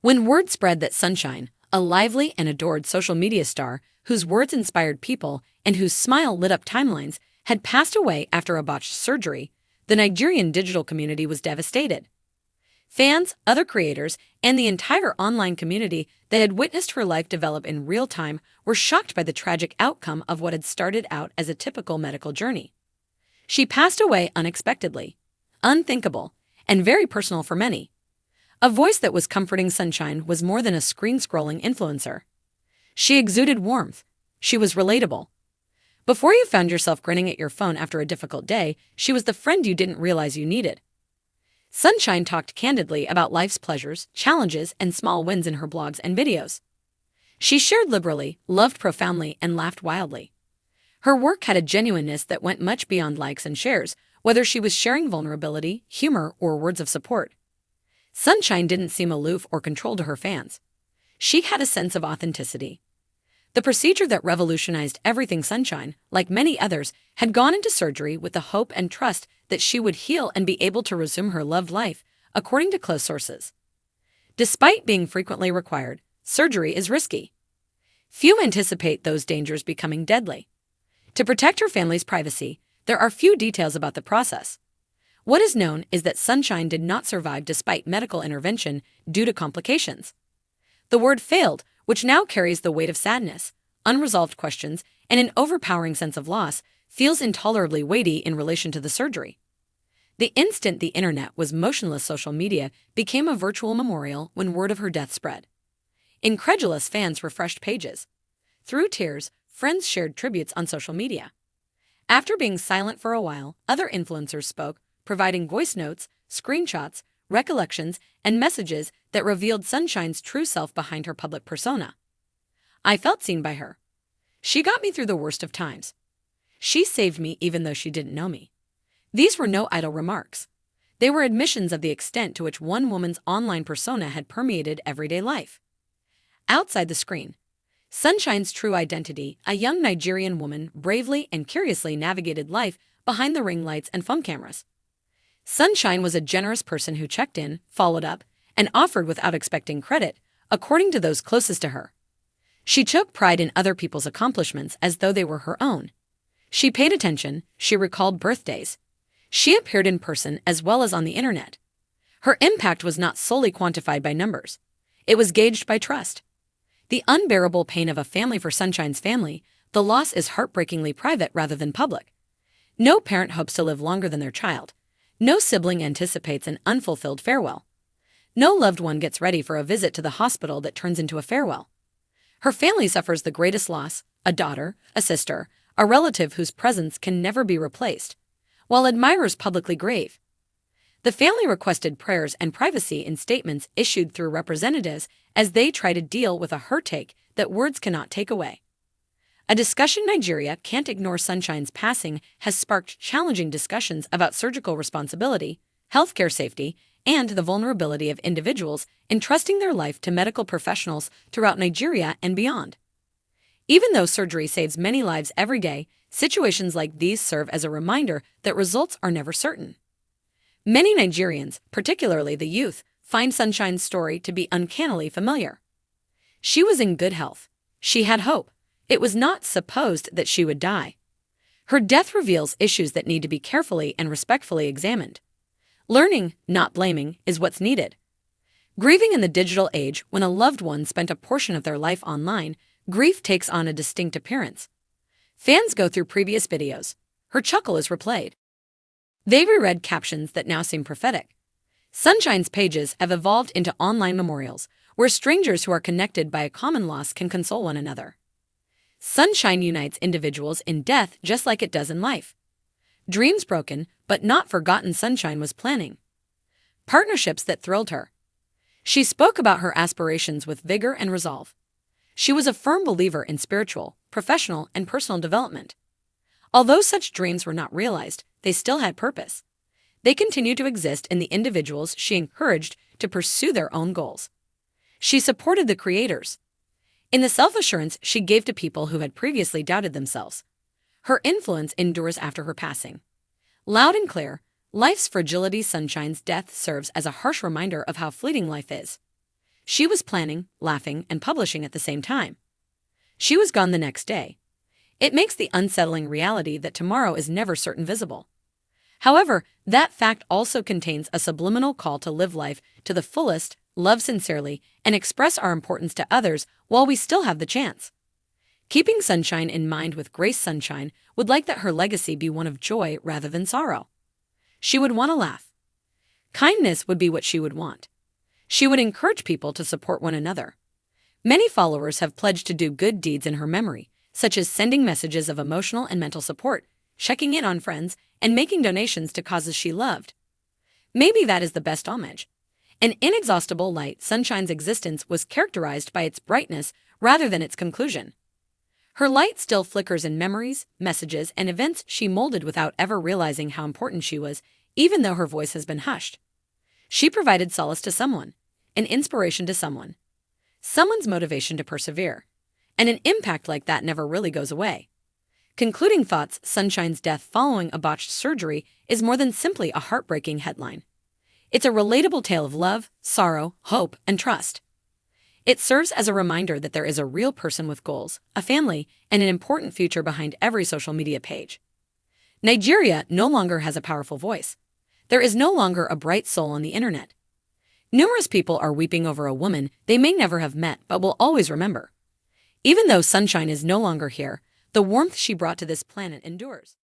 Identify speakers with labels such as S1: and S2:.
S1: When word spread that Sunshine, a lively and adored social media star whose words inspired people and whose smile lit up timelines, had passed away after a botched surgery, the Nigerian digital community was devastated. Fans, other creators, and the entire online community that had witnessed her life develop in real time were shocked by the tragic outcome of what had started out as a typical medical journey. She passed away unexpectedly, unthinkable, and very personal for many. A voice that was comforting Sunshine was more than a screen-scrolling influencer. She exuded warmth. She was relatable. Before you found yourself grinning at your phone after a difficult day, she was the friend you didn't realize you needed. Sunshine talked candidly about life's pleasures, challenges, and small wins in her blogs and videos. She shared liberally, loved profoundly, and laughed wildly. Her work had a genuineness that went much beyond likes and shares, whether she was sharing vulnerability, humor, or words of support. Sunshine didn't seem aloof or controlled to her fans. She had a sense of authenticity. The procedure that revolutionized everything Sunshine, like many others, had gone into surgery with the hope and trust that she would heal and be able to resume her loved life, according to close sources. Despite being frequently required, surgery is risky. Few anticipate those dangers becoming deadly. To protect her family's privacy, there are few details about the process. What is known is that Sunshine did not survive despite medical intervention due to complications. The word failed, which now carries the weight of sadness, unresolved questions, and an overpowering sense of loss, feels intolerably weighty in relation to the surgery. The instant the internet was motionless, social media became a virtual memorial when word of her death spread. Incredulous fans refreshed pages. Through tears, friends shared tributes on social media. After being silent for a while, other influencers spoke, providing voice notes, screenshots, recollections, and messages that revealed Sunshine's true self behind her public persona. I felt seen by her. She got me through the worst of times. She saved me even though she didn't know me. These were no idle remarks. They were admissions of the extent to which one woman's online persona had permeated everyday life. Outside the screen, Sunshine's true identity, a young Nigerian woman, bravely and curiously navigated life behind the ring lights and phone cameras. Sunshine was a generous person who checked in, followed up, and offered without expecting credit, according to those closest to her. She took pride in other people's accomplishments as though they were her own. She paid attention, she recalled birthdays. She appeared in person as well as on the internet. Her impact was not solely quantified by numbers. It was gauged by trust. The unbearable pain of a family for Sunshine's family, the loss is heartbreakingly private rather than public. No parent hopes to live longer than their child. No sibling anticipates an unfulfilled farewell. No loved one gets ready for a visit to the hospital that turns into a farewell. Her family suffers the greatest loss, a daughter, a sister, a relative whose presence can never be replaced, while admirers publicly grieve. The family requested prayers and privacy in statements issued through representatives as they try to deal with a heartache that words cannot take away. A discussion Nigeria can't ignore Sunshine's passing has sparked challenging discussions about surgical responsibility, healthcare safety, and the vulnerability of individuals entrusting their life to medical professionals throughout Nigeria and beyond. Even though surgery saves many lives every day, situations like these serve as a reminder that results are never certain. Many Nigerians, particularly the youth, find Sunshine's story to be uncannily familiar. She was in good health. She had hope. It was not supposed that she would die. Her death reveals issues that need to be carefully and respectfully examined. Learning, not blaming, is what's needed. Grieving in the digital age, when a loved one spent a portion of their life online, grief takes on a distinct appearance. Fans go through previous videos. Her chuckle is replayed. They reread captions that now seem prophetic. Sunshine's pages have evolved into online memorials, where strangers who are connected by a common loss can console one another. Sunshine unites individuals in death just like it does in life. Dreams broken, but not forgotten, Sunshine was planning. Partnerships that thrilled her. She spoke about her aspirations with vigor and resolve. She was a firm believer in spiritual, professional, and personal development. Although such dreams were not realized, they still had purpose. They continued to exist in the individuals she encouraged to pursue their own goals. She supported the creators. In the self-assurance she gave to people who had previously doubted themselves. Her influence endures after her passing. Loud and clear, life's fragility. Sunshine's death serves as a harsh reminder of how fleeting life is. She was planning, laughing, and publishing at the same time. She was gone the next day. It makes the unsettling reality that tomorrow is never certain visible. However, that fact also contains a subliminal call to live life to the fullest, love sincerely, and express our importance to others while we still have the chance. Keeping Sunshine in mind with Grace Sunshine would like that her legacy be one of joy rather than sorrow. She would want to laugh. Kindness would be what she would want. She would encourage people to support one another. Many followers have pledged to do good deeds in her memory, such as sending messages of emotional and mental support, checking in on friends, and making donations to causes she loved. Maybe that is the best homage. An inexhaustible light, Sunshine's existence was characterized by its brightness rather than its conclusion. Her light still flickers in memories, messages, and events she molded without ever realizing how important she was, even though her voice has been hushed. She provided solace to someone, an inspiration to someone, someone's motivation to persevere, and an impact like that never really goes away. Concluding thoughts: Sunshine's death following a botched surgery is more than simply a heartbreaking headline. It's a relatable tale of love, sorrow, hope, and trust. It serves as a reminder that there is a real person with goals, a family, and an important future behind every social media page. Nigeria no longer has a powerful voice. There is no longer a bright soul on the internet. Numerous people are weeping over a woman they may never have met but will always remember. Even though Sunshine is no longer here, the warmth she brought to this planet endures.